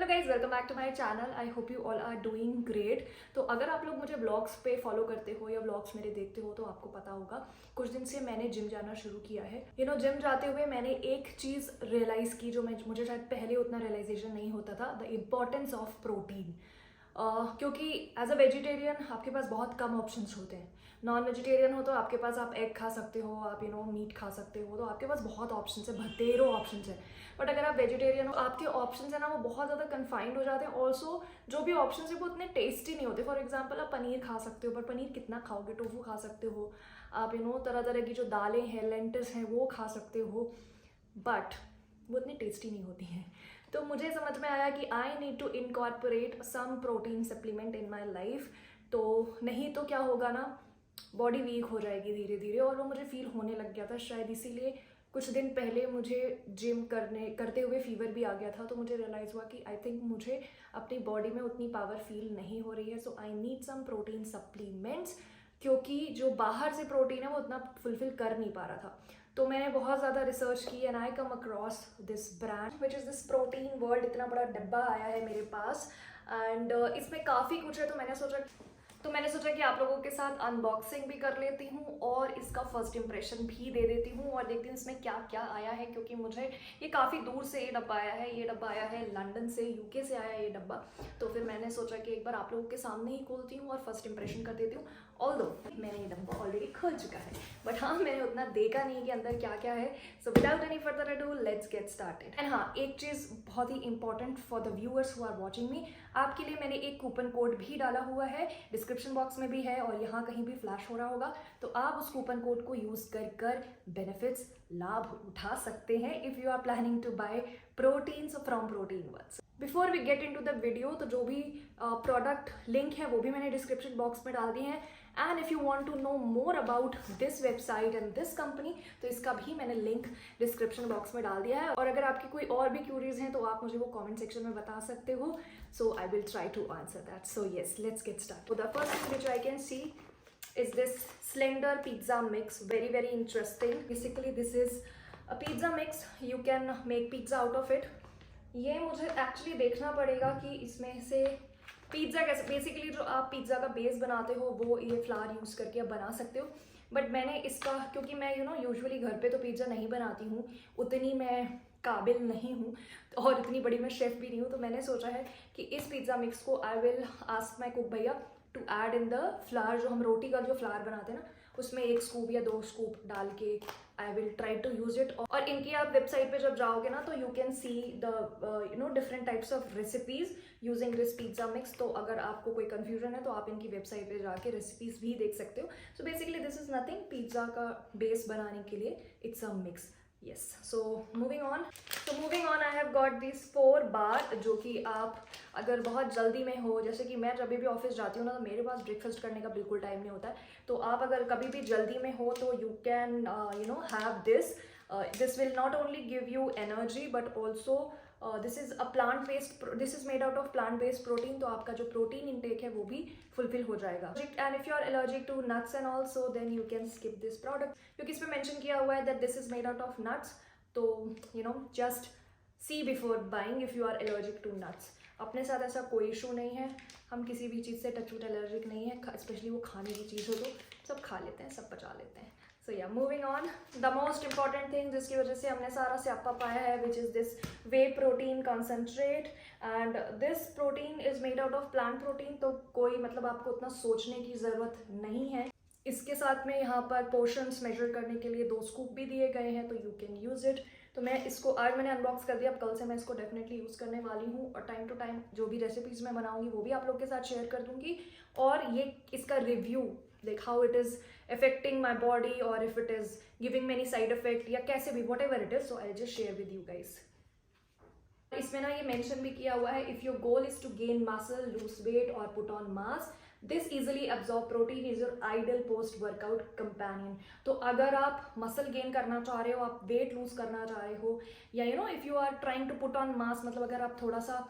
Guys, welcome back to my channel. I hope you all are doing great. तो अगर आप लोग मुझे ब्लॉग्स पे फॉलो करते हो या ब्लॉग्स मेरे देखते हो तो आपको पता होगा कुछ दिन से मैंने जिम जाना शुरू किया है। जिम जाते हुए मैंने एक चीज़ रियलाइज़ की जो मुझे शायद पहले उतना रियलाइजेशन नहीं होता था, द इम्पॉर्टेंस ऑफ प्रोटीन। क्योंकि एज अ वेजिटेरियन आपके पास बहुत कम ऑप्शंस होते हैं। नॉन वेजिटेरियन हो तो आपके पास आप एग खा सकते हो, आप मीट खा सकते हो, तो आपके पास बहुत ऑप्शंस है, भतेरों ऑप्शंस है। बट अगर आप वेजिटेरियन हो आपके ऑप्शंस है ना वो बहुत ज़्यादा कन्फाइंड हो जाते हैं। ऑल्सो जो भी ऑप्शंस है वो उतने टेस्टी नहीं होते। फॉर एग्जाम्पल आप पनीर खा सकते हो, पर पनीर कितना खाओगे। टोफू खा सकते हो आप, तरह तरह की जो दालें हैं, लेंटिल्स हैं, वो खा सकते हो, बट वो इतनी टेस्टी नहीं होती हैं। तो मुझे समझ में आया कि I need to incorporate some protein supplement in my life. तो नहीं तो क्या होगा ना, बॉडी वीक हो जाएगी धीरे धीरे, और वो मुझे फील होने लग गया था। शायद इसीलिए कुछ दिन पहले मुझे जिम करते हुए फीवर भी आ गया था। तो मुझे रियलाइज़ हुआ कि आई थिंक मुझे अपनी बॉडी में उतनी पावर फील नहीं हो रही है। So I need some protein supplements, क्योंकि जो बाहर से प्रोटीन है वो उतना फुलफिल कर नहीं पा रहा था। तो मैंने बहुत ज़्यादा रिसर्च की and I come across this brand which is this protein world. इतना बड़ा डब्बा आया है मेरे पास एंड इसमें काफ़ी कुछ है। तो मैंने सोचा कि आप लोगों के साथ अनबॉक्सिंग भी कर लेती हूँ और इसका फर्स्ट इंप्रेशन भी दे देती हूँ और देखती हूँ इसमें क्या क्या आया है। क्योंकि मुझे ये काफ़ी दूर से ये डब्बा आया है। ये डब्बा आया है लंदन से, यूके से आया है ये डब्बा। तो फिर मैंने सोचा कि एक बार आप लोगों के सामने ही खोलती हूँ और फर्स्ट इंप्रेशन कर देती हूँ। ऑल्दो मैंने ये डब्बा ऑलरेडी खोल चुका है, बट हाँ मैंने उतना देखा नहीं कि अंदर क्या क्या है। So without any further ado let's get started. And हाँ, एक चीज़ बहुत ही important for the viewers who are watching me, आपके लिए मैंने एक कूपन कोड भी डाला हुआ है, डिस्क्रिप्शन बॉक्स में भी है और यहाँ कहीं भी फ्लैश हो रहा होगा। तो आप उस कूपन कोड को यूज़ कर बेनिफिट्स लाभ उठा सकते हैं if you are planning to buy proteins from protein words. Before we get into the video, तो जो भी प्रोडक्ट लिंक है वो भी मैंने डिस्क्रिप्शन बॉक्स में डाल दिए हैं। And if you want to know more about this website and this company, तो इसका भी मैंने लिंक डिस्क्रिप्शन बॉक्स में डाल दिया है। और अगर आपकी कोई और भी क्यूरीज हैं तो आप मुझे वो कमेंट सेक्शन में बता सकते हो। So I will try to answer that. So yes, let's get start. The first thing which I can see is this slender pizza mix. Very interesting. Basically this is a pizza mix. You can make pizza out of it. ये मुझे actually देखना पड़ेगा कि इसमें से pizza कैसे, basically जो आप पिज़्ज़ा का बेस बनाते हो वो ये फ्लावर यूज़ करके आप बना सकते हो। बट मैंने इसका, क्योंकि मैं यूजुअली घर पे तो पिज़्ज़ा नहीं बनाती हूँ, उतनी मैं काबिल नहीं हूँ और इतनी बड़ी मैं शेफ़ भी नहीं हूँ। तो मैंने सोचा है कि इस पिज़्ज़ा मिक्स को I will ask my cook भैया to add in the flour. जो हम रोटी का जो फ्लावर बनाते हैं ना, उसमें 1 स्कूप या 2 स्कूप डाल के I will try to use it. और इनकी आप वेबसाइट पे जब जाओगे ना तो you can see the different types of recipes using this pizza mix. तो अगर आपको कोई कंफ्यूजन है तो आप इनकी वेबसाइट पे जाके रेसिपीज भी देख सकते हो। So basically this is nothing, pizza का बेस बनाने के लिए it's a mix. yes, so moving on I have got these 4 बार, जो कि आप अगर बहुत जल्दी में हो, जैसे कि मैं जब भी ऑफिस जाती हूँ ना तो मेरे पास ब्रेकफास्ट करने का बिल्कुल टाइम नहीं होता है। तो आप अगर कभी भी जल्दी में हो तो you can have this will not only give you energy but also this is made out of plant based protein. तो आपका जो प्रोटीन इंटेक है वो भी फुलफिल हो जाएगा। And if you are allergic to nuts and also then you can skip this product, क्योंकि इसमें मेंशन किया हुआ है that this is made out of nuts. तो just see before buying if you are allergic to nuts. अपने साथ ऐसा कोई इशू नहीं है, हम किसी भी चीज़ से टचवुड एलर्जिक नहीं है, स्पेशली वो खाने की चीज़ हो तो सब खा लेते हैं, सब पचा लेते हैं। सो या, moving on, the most important thing जिसकी वजह से हमने सारा स्यापा पाया है, which is this way protein concentrate. And this protein is made out of plant protein. तो कोई आपको उतना सोचने की ज़रूरत नहीं है। इसके साथ में यहाँ पर पोर्शंस मेजर करने के लिए 2 स्कूप भी दिए गए हैं, तो यू कैन यूज़ इट। तो मैं इसको आज मैंने अनबॉक्स कर दिया, अब कल से मैं इसको डेफिनेटली यूज़ करने वाली हूँ और टाइम टू टाइम जो भी रेसिपीज़ मैं बनाऊंगी वो भी आप लोग के साथ शेयर कर दूंगी। और ये इसका review, like how it is affecting my body or if it is giving many side effect या कैसे भी, whatever it is, so I'll just share with you guys. इसमें ना ये मेंशन भी किया हुआ है, if your goal is to gain muscle, lose weight or put on mass, this easily absorb protein is your ideal post workout companion. तो अगर आप मसल गेन करना चाह रहे हो, आप वेट लूज करना चाह रहे हो, या if you are trying to put on mass, मतलब अगर आप थोड़ा सा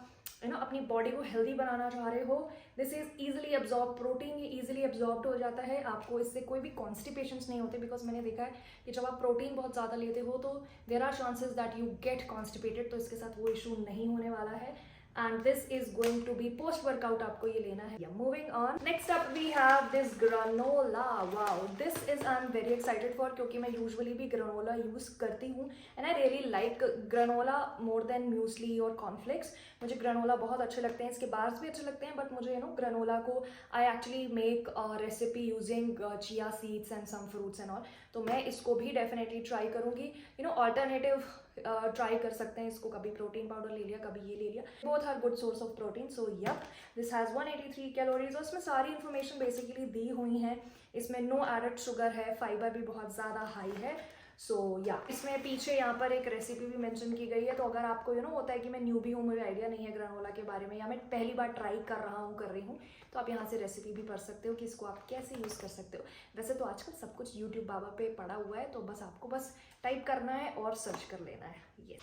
अपनी बॉडी को हेल्दी बनाना चाह रहे हो, this is easily absorb protein. ये ईजिली एब्जॉर्ब हो जाता है, आपको इससे कोई भी कॉन्स्टिपेशंस नहीं होते। बिकॉज मैंने देखा है कि जब आप प्रोटीन बहुत ज़्यादा लेते हो तो there are chances that you get constipated, तो इसके साथ वो इशू नहीं होने वाला है। And this is going to be post workout, आपको ये लेना है. Moving on, next up we have this granola. Wow, this is I am very excited for, क्योंकि मैं यूजुअली भी ग्रानोला यूज करती हूँ and I really like granola more than muesli और कॉर्नफ्लेक्स. मुझे ग्रानोला बहुत अच्छे लगते हैं, इसके बार्स भी अच्छे लगते हैं, बट मुझे ग्रानोला को I actually make recipe using chia seeds and some fruits and all. तो मैं इसको भी डेफिनेटली ट्राई करूँगी. ऑल्टरनेटिव ट्राई कर सकते हैं इसको, कभी प्रोटीन पाउडर ले लिया, कभी ये ले लिया. Both are good source of protein. So yup, this has 183 calories और इसमें सारी इन्फॉर्मेशन बेसिकली दी हुई है. इसमें नो एडेड शुगर है, फाइबर भी बहुत ज़्यादा हाई है. सो या इसमें पीछे यहाँ पर एक रेसिपी भी मेंशन की गई है. तो अगर आपको होता है कि मैं न्यूबी हूँ, मुझे आइडिया नहीं है ग्रानोला के बारे में, या मैं पहली बार ट्राई कर रही हूँ, तो आप यहाँ से रेसिपी भी पढ़ सकते हो कि इसको आप कैसे यूज़ कर सकते हो. वैसे तो आजकल सब कुछ यूट्यूब बाबा पे पड़ा हुआ है, तो बस आपको बस टाइप करना है और सर्च कर लेना है. ये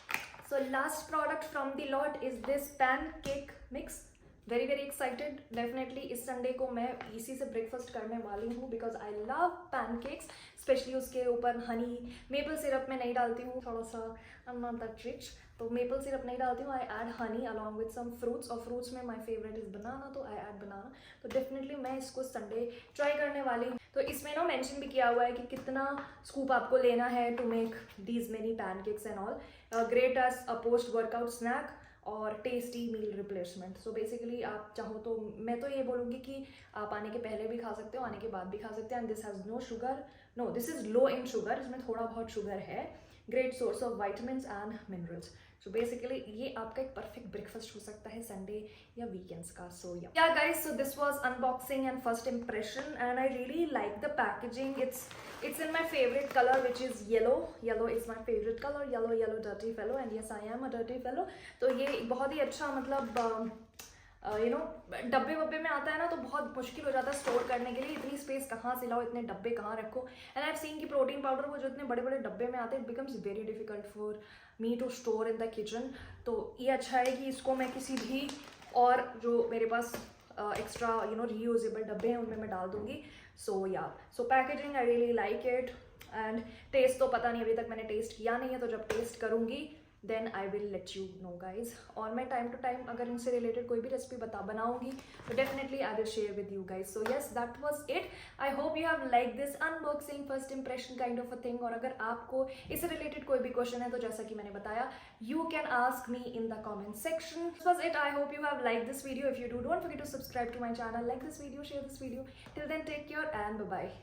so last product from the lot is this pancake mix. Very very excited. Definitely इस संडे को मैं इसी से ब्रेकफास्ट करने वाली हूँ, because I love pancakes. Specially उसके ऊपर हनी, मेपल सिरप में नहीं डालती हूँ, थोड़ा सा I am not that rich, तो मेपल सिरप नहीं डालती हूँ. I add honey along with some fruits, और फ्रूट्स में माय फेवरेट इज बनाना, तो आई ऐड बनाना. तो डेफिनेटली मैं इसको संडे ट्राई करने वाली हूँ. तो इसमें मेंशन भी किया हुआ है कि कितना स्कूप आपको लेना है to make these many pancakes and all. Great as a post workout snack और tasty meal replacement. So basically आप चाहो तो मैं तो ये बोलूँगी कि आप आने के पहले भी खा सकते हो, आने के बाद भी खा सकते हैं. And this has no sugar, no this is low in sugar, इसमें थोड़ा बहुत शुगर है. Great source of vitamins and minerals. So basically ये आपका एक परफेक्ट ब्रेकफास्ट हो सकता है संडे या वीकेंड्स का. सो या guys, so this was unboxing and first impression and I really like the packaging. It's in my favorite color, which is yellow. Yellow is my favorite color. Yellow dirty fellow, and yes I am a dirty fellow. तो ये बहुत ही अच्छा मतलब डब्बे वब्बे में आता है ना, तो बहुत मुश्किल हो जाता है स्टोर करने के लिए. इतनी स्पेस कहाँ से लाओ, इतने डब्बे कहाँ रखो. एंड आई हैव सीन कि प्रोटीन पाउडर वो जो इतने बड़े बड़े डब्बे में आते हैं, it becomes very difficult for me to store in the kitchen. तो ये अच्छा है कि इसको मैं किसी भी और जो मेरे पास एक्स्ट्रा रीयूजेबल डब्बे हैं उनमें मैं डाल दूंगी. So yeah so packaging I really like it. And taste तो पता नहीं, अभी तक मैंने टेस्ट किया नहीं है, तो जब टेस्ट करूँगी then I will let you know guys. और मैं टाइम टू टाइम अगर इनसे रिलेटेड कोई भी रेसिपी बनाऊंगी तो definitely I will share with you guys. So yes, that was it. I hope you have like this unboxing first impression kind of a thing. और अगर आपको इससे रिलेटेड कोई भी क्वेश्चन है तो जैसा कि मैंने बताया, you can ask me in the comment section. This was it. I hope you have liked this video. If you do, don't forget to subscribe to my channel, like this video, share this video. Till then, take care and bye bye.